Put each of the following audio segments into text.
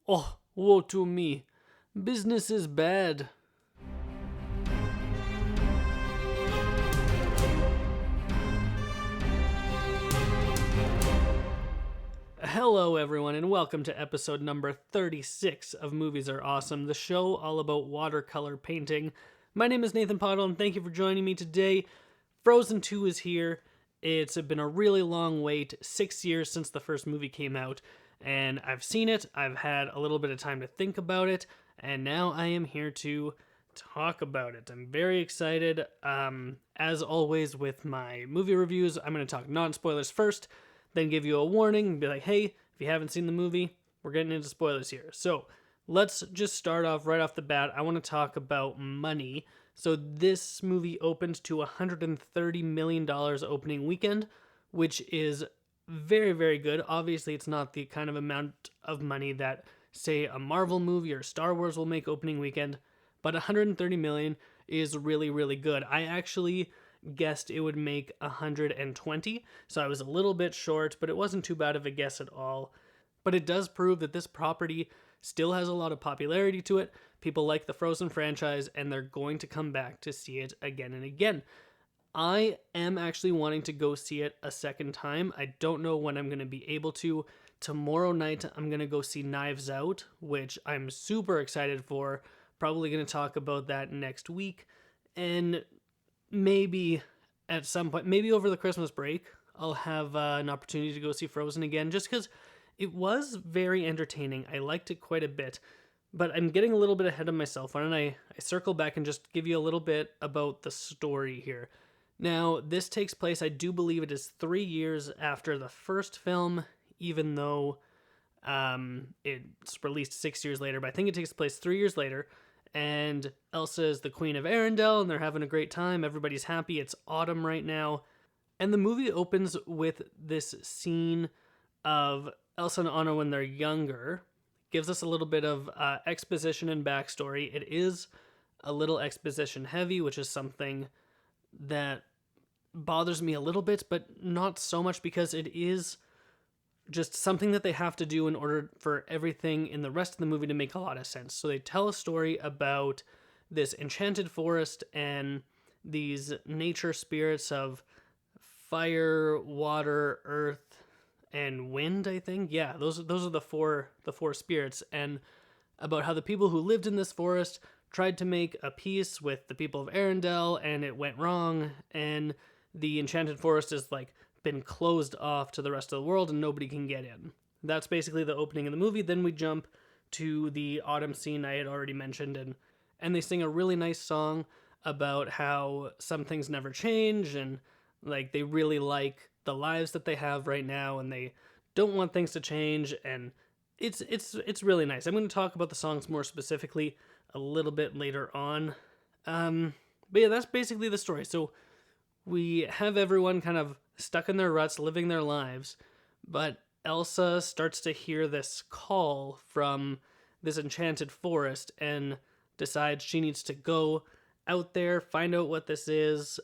Oh, woe to me. Business is bad. Hello, everyone, and welcome to episode number 36 of Movies Are Awesome, the show all about watercolor painting. My name is Nathan Pottle, and thank you for joining me today. Frozen 2 is here. It's been a really long wait, 6 years since the first movie came out, and I've seen it, I've had a little bit of time to think about it, and now I am here to talk about it. I'm very excited. As always with my movie reviews, I'm going to talk non-spoilers first, then give you a warning and be like, hey, if you haven't seen the movie, we're getting into spoilers here. So let's just start off right off the bat. I want to talk about money. So this movie opened to $130 million opening weekend, which is very, very good. Obviously, it's not the kind of amount of money that, say, a Marvel movie or Star Wars will make opening weekend, but 130 million is really, really good. I actually guessed it would make 120, so I was a little bit short, but it wasn't too bad of a guess at all. But it does prove that this property still has a lot of popularity to it. People like the Frozen franchise, and they're going to come back to see it again and again. I am actually wanting to go see it a second time. I don't know when I'm going to be able to. Tomorrow night, I'm going to go see Knives Out, which I'm super excited for. Probably going to talk about that next week. And maybe at some point, maybe over the Christmas break, I'll have an opportunity to go see Frozen again, just because it was very entertaining. I liked it quite a bit, but I'm getting a little bit ahead of myself. Why don't I circle back and just give you a little bit about the story here. Now, this takes place, I do believe it is 3 years after the first film, even though it's released 6 years later, but I think it takes place 3 years later. And Elsa is the Queen of Arendelle, and they're having a great time. Everybody's happy. It's autumn right now. And the movie opens with this scene of Elsa and Anna when they're younger. Gives us a little bit of exposition and backstory. It is a little exposition heavy, which is something that bothers me a little bit, but not so much because it is just something that they have to do in order for everything in the rest of the movie to make a lot of sense. So they tell a story about this enchanted forest and these nature spirits of fire, water, earth, and wind, I think. Yeah, those are the four spirits, and about how the people who lived in this forest tried to make a peace with the people of Arendelle, and it went wrong, and the enchanted forest is like been closed off to the rest of the world and nobody can get in. That's basically the opening of the movie. Then we jump to the autumn scene I had already mentioned, and they sing a really nice song about how some things never change, and like they really like the lives that they have right now and they don't want things to change, and it's really nice. I'm going to talk about the songs more specifically a little bit later on. But yeah, that's basically the story. So we have everyone kind of stuck in their ruts, living their lives, but Elsa starts to hear this call from this enchanted forest and decides she needs to go out there, find out what this is.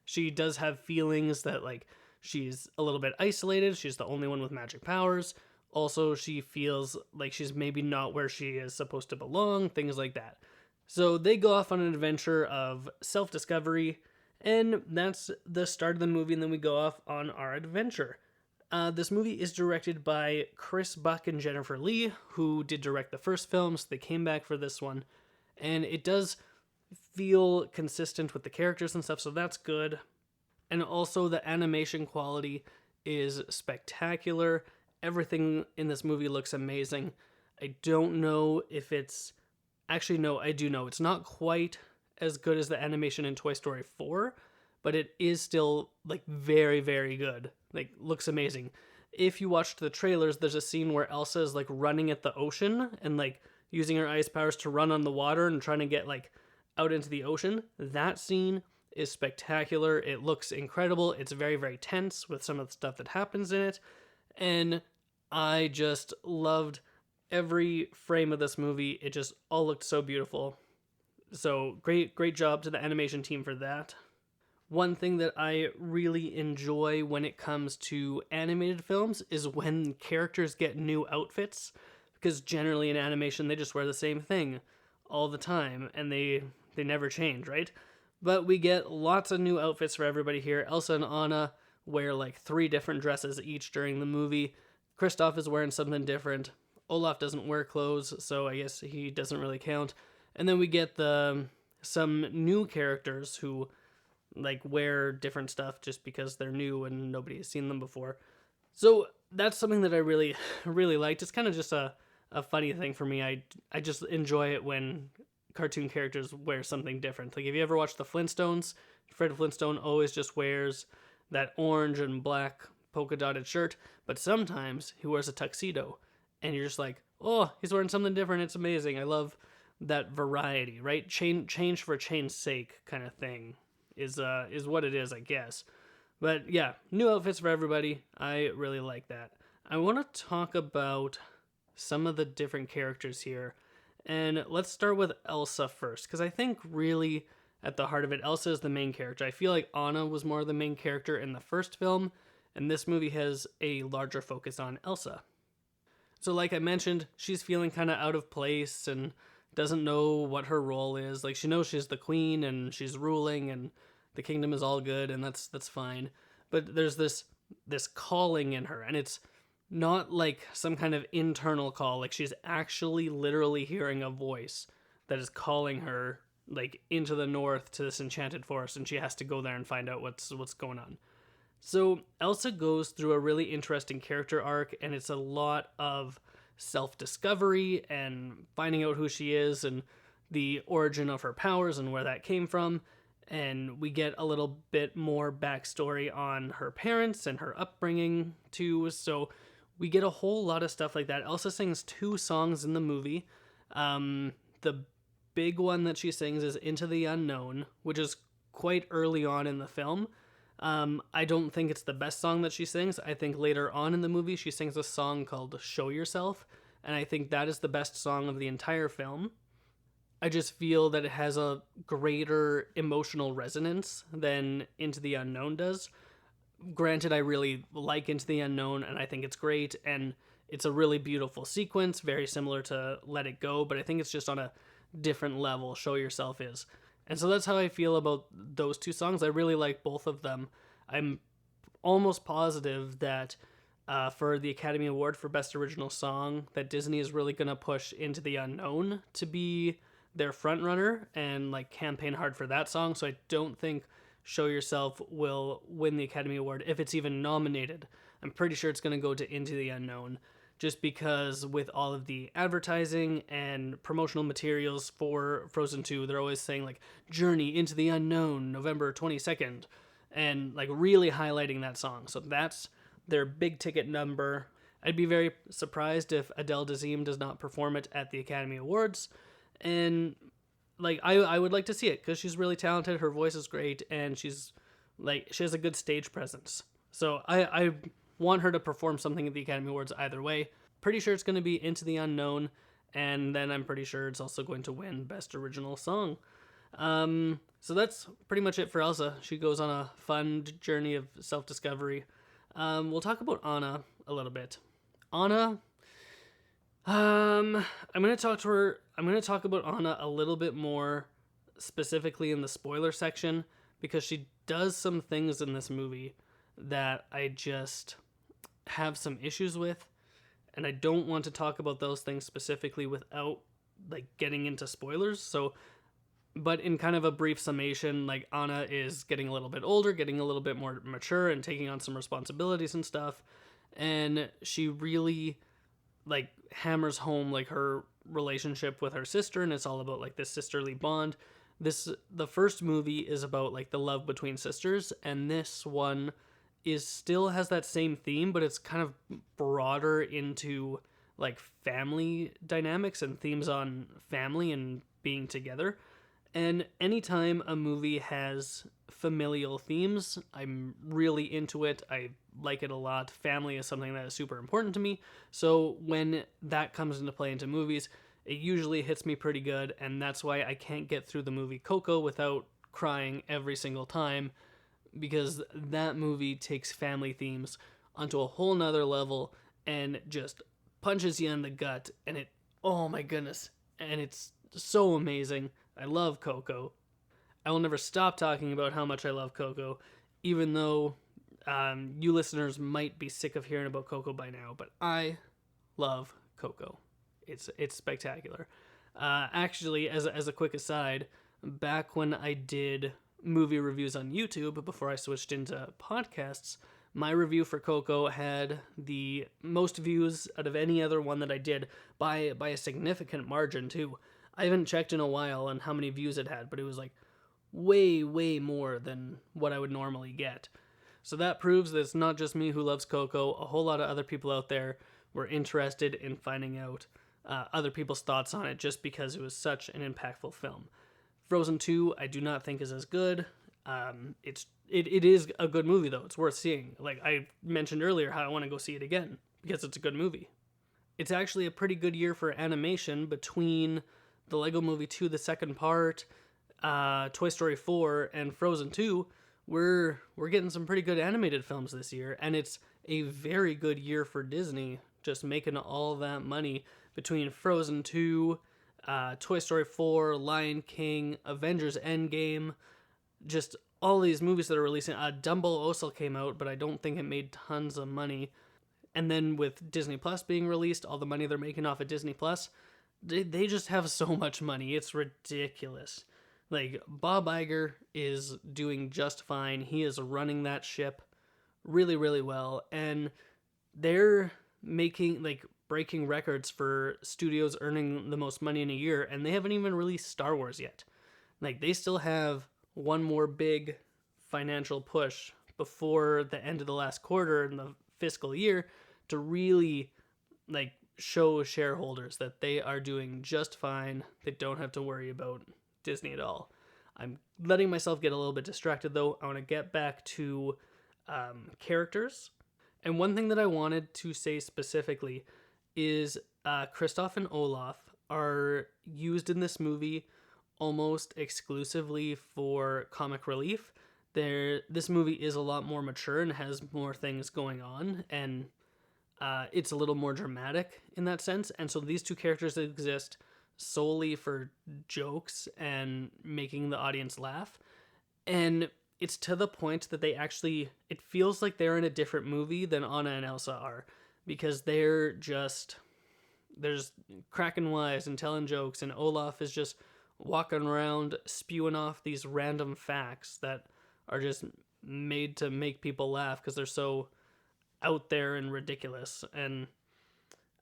She does have feelings that, like, she's a little bit isolated. She's the only one with magic powers. Also, she feels like she's maybe not where she is supposed to belong, things like that. So they go off on an adventure of self-discovery, and that's the start of the movie, and then we go off on our adventure. This movie is directed by Chris Buck and Jennifer Lee, who did direct the first film, so they came back for this one. And it does feel consistent with the characters and stuff, so that's good. And also the animation quality is spectacular. Everything in this movie looks amazing. I don't know if it's... Actually, no, I do know. It's not quite as good as the animation in Toy Story 4, but it is still, like, very, very good. Like, looks amazing. If you watched the trailers, there's a scene where Elsa is, like, running at the ocean and, like, using her ice powers to run on the water and trying to get, like, out into the ocean. That scene is spectacular. It looks incredible. It's very, very tense with some of the stuff that happens in it. And I just loved every frame of this movie. It just all looked so beautiful. So great job to the animation team for that. One thing that I really enjoy when it comes to animated films is when characters get new outfits, because generally in animation they just wear the same thing all the time and they never change, right? But we get lots of new outfits for everybody here. Elsa and Anna wear like 3 different dresses each during the movie. Kristoff is wearing something different. Olaf doesn't wear clothes, so I guess he doesn't really count. And then we get some new characters who like wear different stuff just because they're new and nobody has seen them before. So that's something that I really, really liked. It's kind of just a funny thing for me. I just enjoy it when cartoon characters wear something different. Like, if you ever watched the Flintstones, Fred Flintstone always just wears that orange and black polka dotted shirt, but sometimes he wears a tuxedo, and you're just like, oh, he's wearing something different. It's amazing. I love that variety, right? Change for change's sake kind of thing is what it is, I guess. But yeah, new outfits for everybody. I really like that. I want to talk about some of the different characters here. And let's start with Elsa first, because I think really at the heart of it, Elsa is the main character. I feel like Anna was more the main character in the first film, and this movie has a larger focus on Elsa. So like I mentioned, she's feeling kind of out of place and doesn't know what her role is. Like, she knows she's the queen and she's ruling and the kingdom is all good, and that's fine. But there's this calling in her, and it's not like some kind of internal call. Like, she's actually literally hearing a voice that is calling her like into the north to this enchanted forest, and she has to go there and find out what's going on. So Elsa goes through a really interesting character arc, and it's a lot of self-discovery and finding out who she is and the origin of her powers and where that came from. And we get a little bit more backstory on her parents and her upbringing too. So we get a whole lot of stuff like that. Elsa sings 2 songs in the movie. The big one that she sings is Into the Unknown, which is quite early on in the film. I don't think it's the best song that she sings. I think later on in the movie she sings a song called Show Yourself, and I think that is the best song of the entire film. I just feel that it has a greater emotional resonance than Into the Unknown does. Granted, I really like Into the Unknown, and I think it's great, and it's a really beautiful sequence, very similar to Let It Go, but I think it's just on a different level, Show Yourself is. And so that's how I feel about those 2 songs. I really like both of them. I'm almost positive that for the Academy Award for Best Original Song, that Disney is really going to push Into the Unknown to be their frontrunner and like campaign hard for that song. So I don't think Show Yourself will win the Academy Award if it's even nominated. I'm pretty sure it's going to go to Into the Unknown, just because with all of the advertising and promotional materials for Frozen 2, they're always saying like Journey into the Unknown, November 22nd, and like really highlighting that song. So that's their big ticket number. I'd be very surprised if Adele Dazeem does not perform it at the Academy Awards. And like I would like to see it because she's really talented, her voice is great, and she has a good stage presence. So I want her to perform something at the Academy Awards either way. Pretty sure it's going to be Into the Unknown, and then I'm pretty sure it's also going to win Best Original Song. So that's pretty much it for Elsa. She goes on a fun journey of self-discovery. We'll talk about Anna a little bit. Anna, I'm going to talk about Anna a little bit more specifically in the spoiler section, because she does some things in this movie that I just have some issues with, and I don't want to talk about those things specifically without like getting into spoilers. So, but in kind of a brief summation, like Anna is getting a little bit older, getting a little bit more mature, and taking on some responsibilities and stuff, and she really like hammers home like her relationship with her sister, and it's all about like this sisterly bond. The first movie is about like the love between sisters, and this one still has that same theme, but it's kind of broader into like family dynamics and themes on family and being together. And anytime a movie has familial themes, I'm really into it. I like it a lot. Family is something that is super important to me. So when that comes into play into movies, it usually hits me pretty good. And that's why I can't get through the movie Coco without crying every single time, because that movie takes family themes onto a whole nother level and just punches you in the gut, and oh my goodness, and it's so amazing. I love Coco. I will never stop talking about how much I love Coco, even though you listeners might be sick of hearing about Coco by now, but I love Coco. It's spectacular. Actually, as a quick aside, back when I did movie reviews on YouTube before I switched into podcasts, my review for Coco had the most views out of any other one that I did by a significant margin too. I haven't checked in a while on how many views it had, but it was like way more than what I would normally get. So that proves that it's not just me who loves Coco. A whole lot of other people out there were interested in finding out other people's thoughts on it just because it was such an impactful film. Frozen 2, I do not think is as good. It is a good movie though. It's worth seeing. Like I mentioned earlier, how I want to go see it again because it's a good movie. It's actually a pretty good year for animation between the Lego Movie 2, the second part, Toy Story 4, and Frozen 2. We're getting some pretty good animated films this year, and it's a very good year for Disney, just making all that money between Frozen 2, Toy Story 4, Lion King, Avengers Endgame, just all these movies that are releasing. Dumbo also came out, but I don't think it made tons of money. And then with Disney Plus being released, all the money they're making off of Disney Plus, they just have so much money. It's ridiculous. Like, Bob Iger is doing just fine. He is running that ship really, really well. And they're breaking records for studios earning the most money in a year, and they haven't even released Star Wars yet. Like, they still have one more big financial push before the end of the last quarter in the fiscal year to really, show shareholders that they are doing just fine. They don't have to worry about Disney at all. I'm letting myself get a little bit distracted, though. I want to get back to characters. And one thing that I wanted to say specifically is Kristoff and Olaf are used in this movie almost exclusively for comic relief. This movie is a lot more mature and has more things going on, and it's a little more dramatic in that sense. And so these two characters exist solely for jokes and making the audience laugh. And it's to the point that it feels like they're in a different movie than Anna and Elsa are, because they're just cracking wise and telling jokes, and Olaf is just walking around spewing off these random facts that are just made to make people laugh because they're so out there and ridiculous. And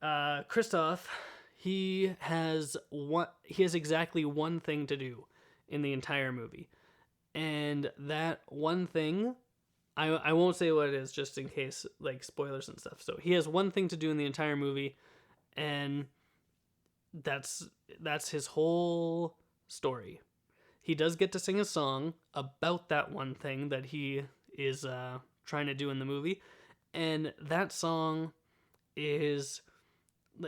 Kristoff, he has exactly one thing to do in the entire movie, and that one thing, I won't say what it is just in case spoilers and stuff. So he has one thing to do in the entire movie, and that's his whole story. He does get to sing a song about that one thing that he is trying to do in the movie, and that song is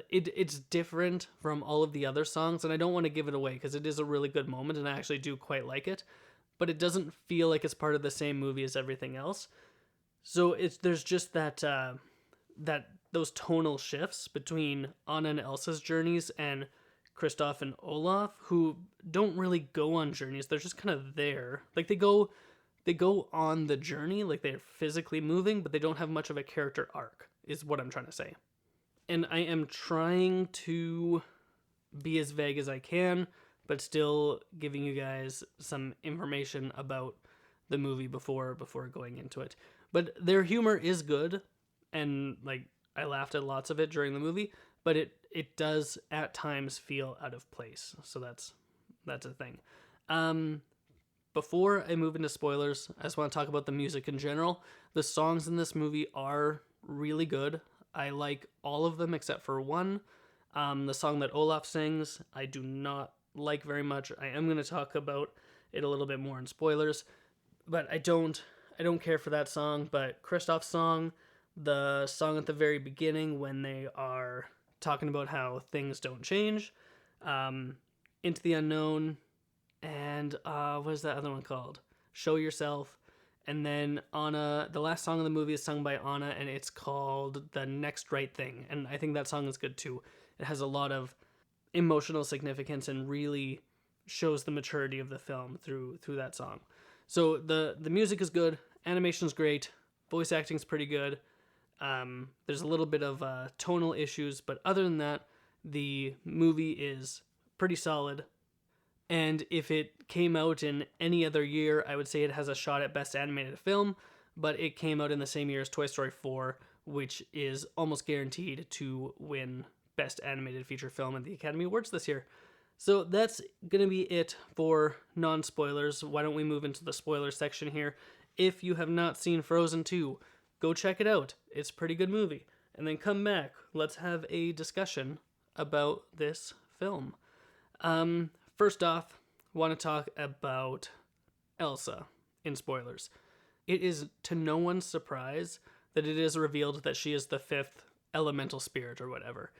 it's different from all of the other songs, and I don't want to give it away because it is a really good moment and I actually do quite like it, but it doesn't feel like it's part of the same movie as everything else. So there's just that those tonal shifts between Anna and Elsa's journeys and Kristoff and Olaf, who don't really go on journeys. They're just kind of there. They go on the journey, they're physically moving, but they don't have much of a character arc, is what I'm trying to say. And I am trying to be as vague as I can, but still giving you guys some information about the movie before going into it. But their humor is good, and I laughed at lots of it during the movie, but it does at times feel out of place. So that's a thing. Before I move into spoilers, I just want to talk about the music in general. The songs in this movie are really good. I like all of them except for one. The song that Olaf sings, I do not like very much. I am going to talk about it a little bit more in spoilers, but I don't care for that song. But Kristoff's song, the song at the very beginning when they are talking about how things don't change, Into the Unknown, and what is that other one called? Show Yourself, And then Anna, the last song of the movie is sung by Anna, and it's called The Next Right Thing. And I think that song is good too. It has a lot of emotional significance and really shows the maturity of the film through that song. So the music is good, animation's great, voice acting's pretty good. There's a little bit of tonal issues, but other than that, the movie is pretty solid. And if it came out in any other year, I would say it has a shot at Best Animated Film, but it came out in the same year as Toy Story 4, which is almost guaranteed to win Best Animated Feature Film at the Academy Awards this year. So that's going to be it for non-spoilers. Why don't we move into the spoiler section here? If you have not seen Frozen 2, go check it out. It's a pretty good movie. And then come back. Let's have a discussion about this film. First off, I want to talk about Elsa in spoilers. It is to no one's surprise that it is revealed that she is the fifth elemental spirit or whatever.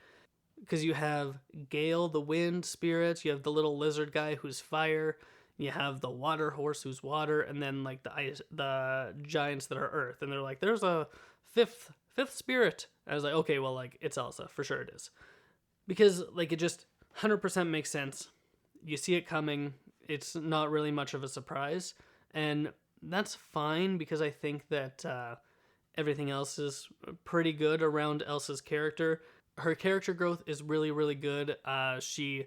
Because you have Gale, the wind spirit, you have the little lizard guy who's fire, you have the water horse who's water, and then like the giants that are earth. And they're like, there's a fifth spirit. I was like, okay, well, like, it's Elsa, for sure it is. Because like it just 100% makes sense. You see it coming. It's not really much of a surprise. And that's fine because I think that everything else is pretty good around Elsa's character. Her character growth is really, really good. She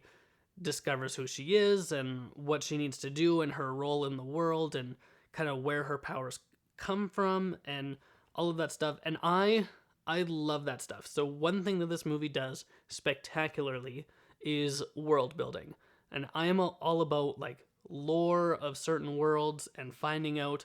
discovers who she is and what she needs to do and her role in the world and kind of where her powers come from and all of that stuff. And I love that stuff. So one thing that this movie does spectacularly is world building. And I am all about like lore of certain worlds and finding out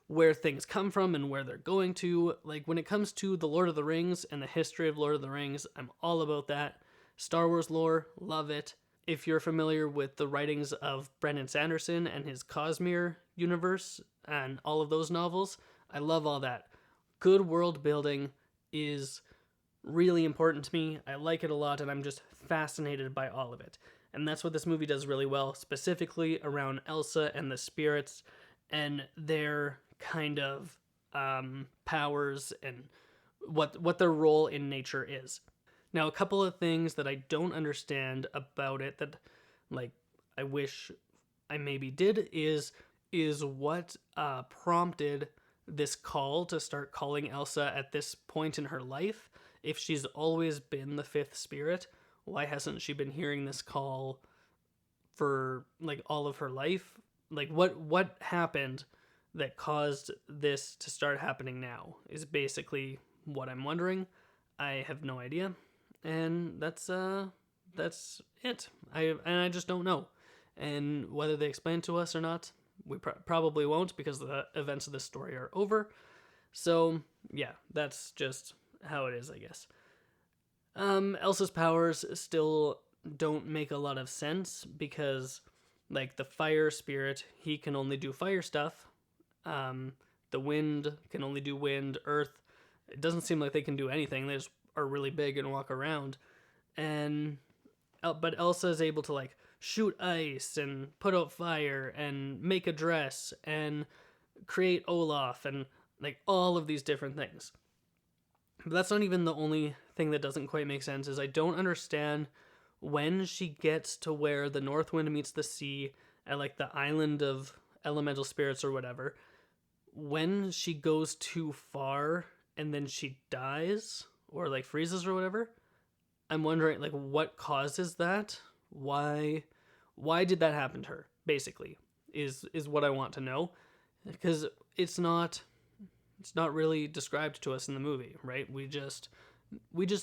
where things come from and where they're going to. Like when it comes to the Lord of the Rings and the history of Lord of the Rings, I'm all about that. Star Wars lore, love it. If you're familiar with the writings of Brandon Sanderson and his Cosmere universe and all of those novels, I love all that. Good world building is really important to me. I like it a lot and I'm just fascinated by all of it. And that's what this movie does really well, specifically around Elsa and the spirits and their kind of powers and what their role in nature is. Now, a couple of things that I don't understand about it that, like, I wish I maybe did is what prompted this call to start calling Elsa at this point in her life. If she's always been the fifth spirit, why hasn't she been hearing this call for like all of her life? Like what happened that caused this to start happening now is basically what I'm wondering. I have no idea. And that's it. I just don't know. And whether they explain to us or not, we probably won't because the events of this story are over. So, yeah, that's just how it is, I guess. Elsa's powers still don't make a lot of sense because, like, the fire spirit, he can only do fire stuff. The wind can only do wind. Earth, it doesn't seem like they can do anything. They just are really big and walk around. But Elsa is able to, like, shoot ice and put out fire and make a dress and create Olaf and, like, all of these different things. But that's not even the only thing that doesn't quite make sense, is I don't understand when she gets to where the north wind meets the sea at, like, the island of elemental spirits or whatever, when she goes too far and then she dies or, like, freezes or whatever. I'm wondering, like, what causes that? Why did that happen to her, basically, is what I want to know. Because it's not really described to us in the movie, right? We just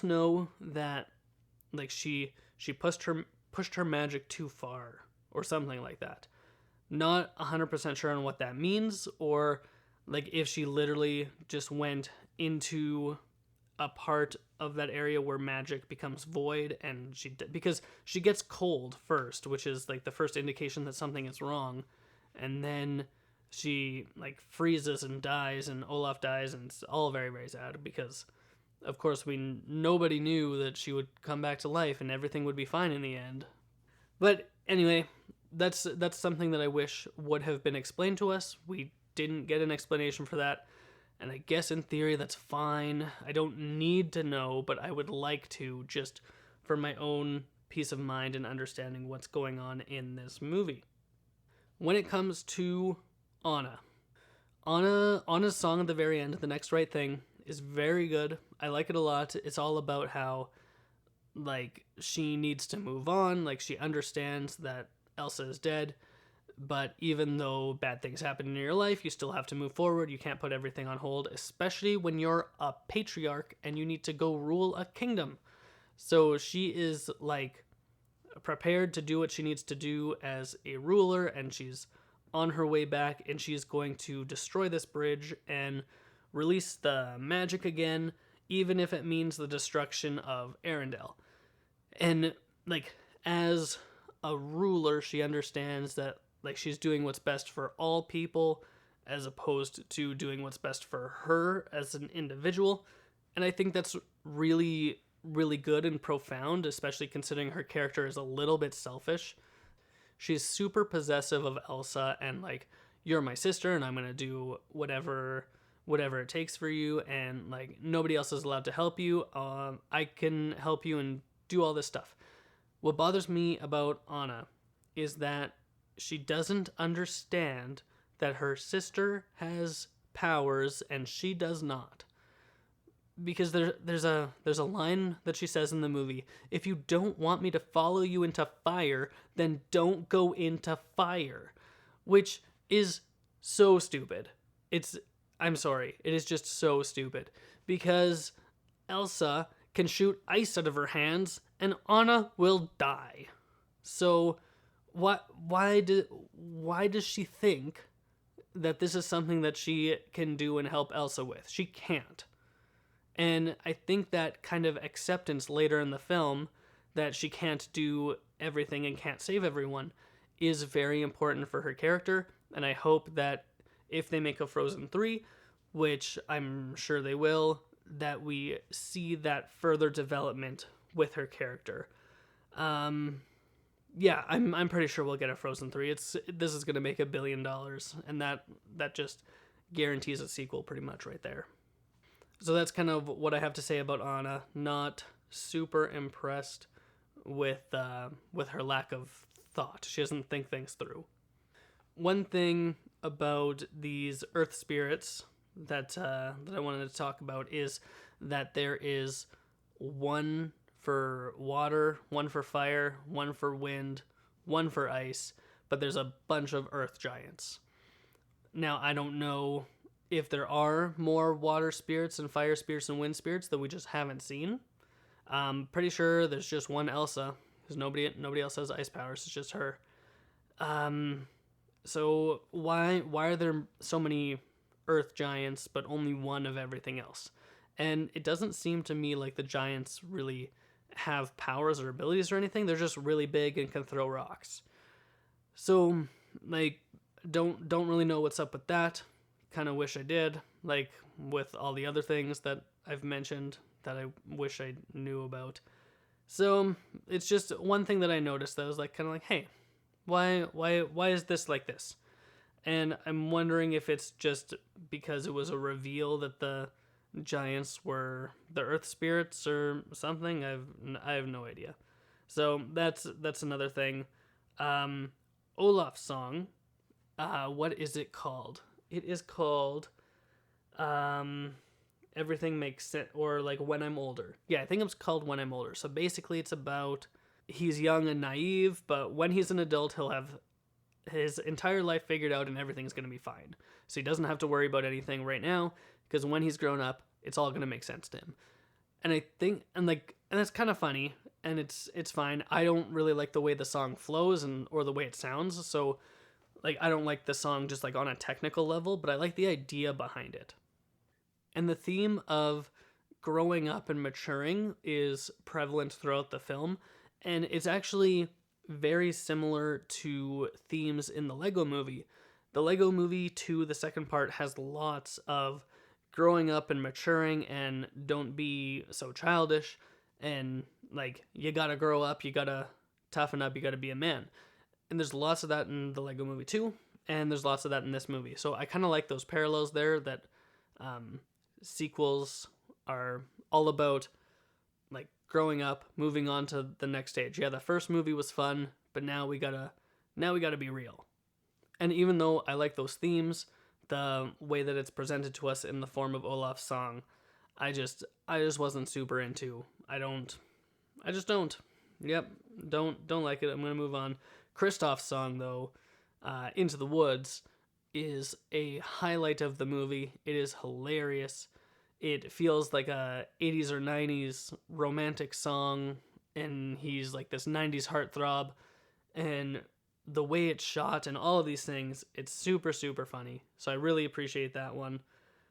know that, like, she pushed her magic too far or something like that. Not 100% sure on what that means, or, like, if she literally just went into a part of that area where magic becomes void, and because she gets cold first, which is, like, the first indication that something is wrong, and then she, like, freezes and dies, and Olaf dies, and it's all very, very sad because, of course, nobody knew that she would come back to life and everything would be fine in the end. But anyway, that's something that I wish would have been explained to us. We didn't get an explanation for that. And I guess in theory that's fine. I don't need to know, but I would like to, just for my own peace of mind and understanding what's going on in this movie. When it comes to Anna's song at the very end, The Next Right Thing, is very good. I like it a lot. It's all about how, like, she needs to move on. Like, she understands that Elsa is dead, but even though bad things happen in your life, you still have to move forward. You can't put everything on hold, especially when you're a patriarch and you need to go rule a kingdom. So she is, like, prepared to do what she needs to do as a ruler, and she's on her way back, and she's going to destroy this bridge and release the magic again, even if it means the destruction of Arendelle. And, like, as a ruler, she understands that, like, she's doing what's best for all people as opposed to doing what's best for her as an individual. And I think that's really, really good and profound, especially considering her character is a little bit selfish. She's super possessive of Elsa and, like, you're my sister and I'm going to do whatever it takes for you, and, like, nobody else is allowed to help you. I can help you and do all this stuff. What bothers me about Anna is that she doesn't understand that her sister has powers and she does not. Because there's a line that she says in the movie, if you don't want me to follow you into fire, then don't go into fire. Which is so stupid. I'm sorry, it is just so stupid. Because Elsa can shoot ice out of her hands and Anna will die. So why does she think that this is something that she can do and help Elsa with? She can't. And I think that kind of acceptance later in the film that she can't do everything and can't save everyone is very important for her character. And I hope that if they make a Frozen 3, which I'm sure they will, that we see that further development with her character. Yeah, I'm pretty sure we'll get a Frozen 3. This is going to make $1 billion, and that just guarantees a sequel pretty much right there. So that's kind of what I have to say about Anna. Not super impressed with her lack of thought. She doesn't think things through. One thing about these earth spirits that I wanted to talk about is that there is one for water, one for fire, one for wind, one for ice, but there's a bunch of earth giants. Now, I don't know if there are more water spirits and fire spirits and wind spirits that we just haven't seen. I'm pretty sure there's just one Elsa, because nobody else has ice powers. It's just her. So why are there so many earth giants but only one of everything else? And it doesn't seem to me like the giants really have powers or abilities or anything. They're just really big and can throw rocks. So, like, don't really know what's up with that. Kind of wish I did, like with all the other things that I've mentioned that I wish I knew about. So it's just one thing that I noticed that I was like, kind of like, hey, why is this like this? And I'm wondering if it's just because it was a reveal that the giants were the earth spirits or something. I have no idea. So that's another thing. Olaf's song, what is it called? It is called Everything Makes Sense, or like When I'm Older. Yeah, I think it's called When I'm Older. So basically it's about he's young and naive, but when he's an adult, he'll have his entire life figured out and everything's going to be fine. So he doesn't have to worry about anything right now, because when he's grown up, it's all going to make sense to him. And I think, and that's kind of funny, and it's fine. I don't really like the way the song flows or the way it sounds, so like, I don't like the song just like on a technical level, but I like the idea behind it. And the theme of growing up and maturing is prevalent throughout the film, and it's actually very similar to themes in the Lego Movie. The Lego Movie 2, the second part, has lots of growing up and maturing and don't be so childish, and like, you gotta grow up, you gotta toughen up, you gotta be a man. And there's lots of that in the Lego Movie 2, and there's lots of that in this movie. So I kind of like those parallels there, that sequels are all about like growing up, moving on to the next stage. Yeah, the first movie was fun, but now we gotta be real. And even though I like those themes, the way that it's presented to us in the form of Olaf's song, I just wasn't super into. I just don't. Yep, don't like it. I'm gonna move on. Kristoff's song though, Into the Woods, is a highlight of the movie. It is hilarious. It feels like a 80s or 90s romantic song, and he's like this 90s heartthrob, and the way it's shot and all of these things, it's super, super funny. So I really appreciate that one.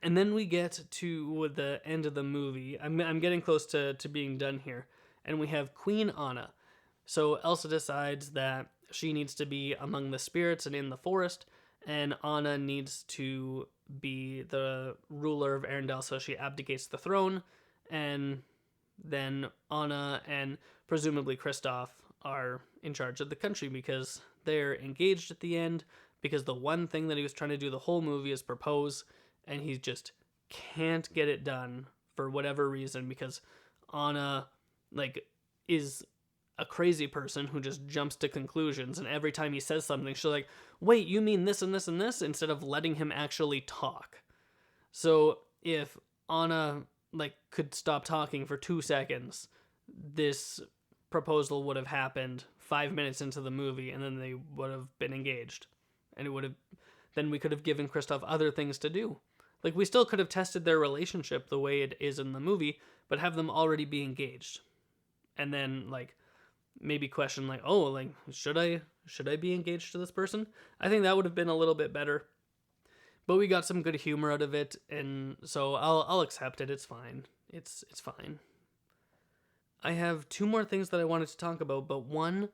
And then we get to the end of the movie. I'm getting close to being done here. And we have Queen Anna. So Elsa decides that she needs to be among the spirits and in the forest, and Anna needs to be the ruler of Arendelle, so she abdicates the throne, and then Anna and presumably Kristoff are in charge of the country because they're engaged at the end, because the one thing that he was trying to do the whole movie is propose, and he just can't get it done for whatever reason, because Anna is a crazy person who just jumps to conclusions, and every time he says something, she's like, wait, you mean this and this and this, instead of letting him actually talk. So if Anna could stop talking for 2 seconds, this proposal would have happened 5 minutes into the movie, and then they would have been engaged, and then we could have given Kristoff other things to do. We still could have tested their relationship the way it is in the movie, but have them already be engaged, and then maybe question should I be engaged to this person? I think that would have been a little bit better. But we got some good humor out of it, and so I'll accept it. It's fine. It's fine. I have 2 more things that I wanted to talk about, but one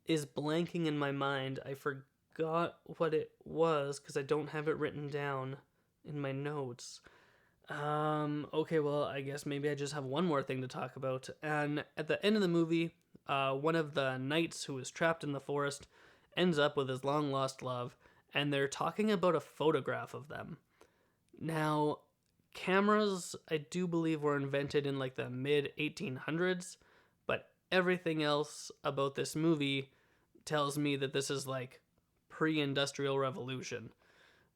is blanking in my mind. I forgot what it was because I don't have it written down in my notes. Okay, well, I guess maybe I just have one more thing to talk about. And at the end of the movie, one of the knights who is trapped in the forest ends up with his long-lost love, and they're talking about a photograph of them. Now, cameras, I do believe, were invented in the mid-1800s, but everything else about this movie tells me that this is pre-industrial revolution.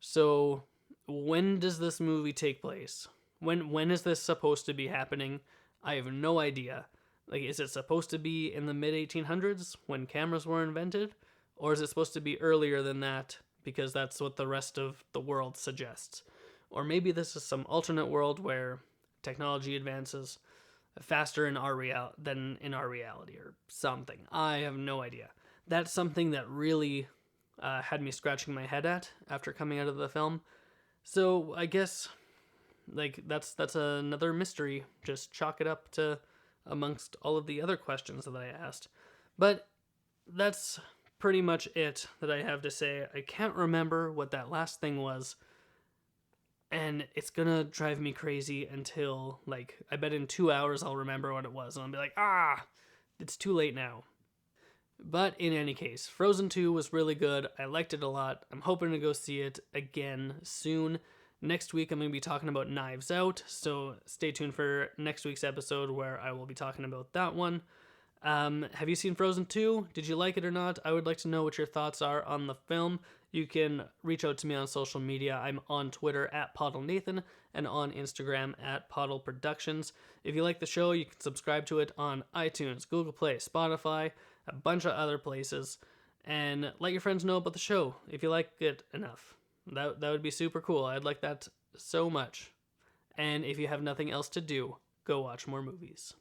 So when does this movie take place? When is this supposed to be happening? I have no idea. Is it supposed to be in the mid-1800s when cameras were invented? Or is it supposed to be earlier than that because that's what the rest of the world suggests? Or maybe this is some alternate world where technology advances faster than in our reality or something. I have no idea. That's something that really had me scratching my head at after coming out of the film. So I guess that's another mystery. Just chalk it up to amongst all of the other questions that I asked. But that's pretty much it that I have to say. I can't remember what that last thing was, and it's gonna drive me crazy until I bet in 2 hours I'll remember what it was, and I'll be like, it's too late now. But in any case, Frozen 2 was really good. I liked it a lot. I'm hoping to go see it again soon. Next week, I'm going to be talking about Knives Out, so stay tuned for next week's episode where I will be talking about that one. Have you seen Frozen 2? Did you like it or not? I would like to know what your thoughts are on the film. You can reach out to me on social media. I'm on Twitter @PoddleNathan and on Instagram @PoddleProductions. If you like the show, you can subscribe to it on iTunes, Google Play, Spotify, a bunch of other places, and let your friends know about the show if you like it enough. That would be super cool. I'd like that so much. And if you have nothing else to do, go watch more movies.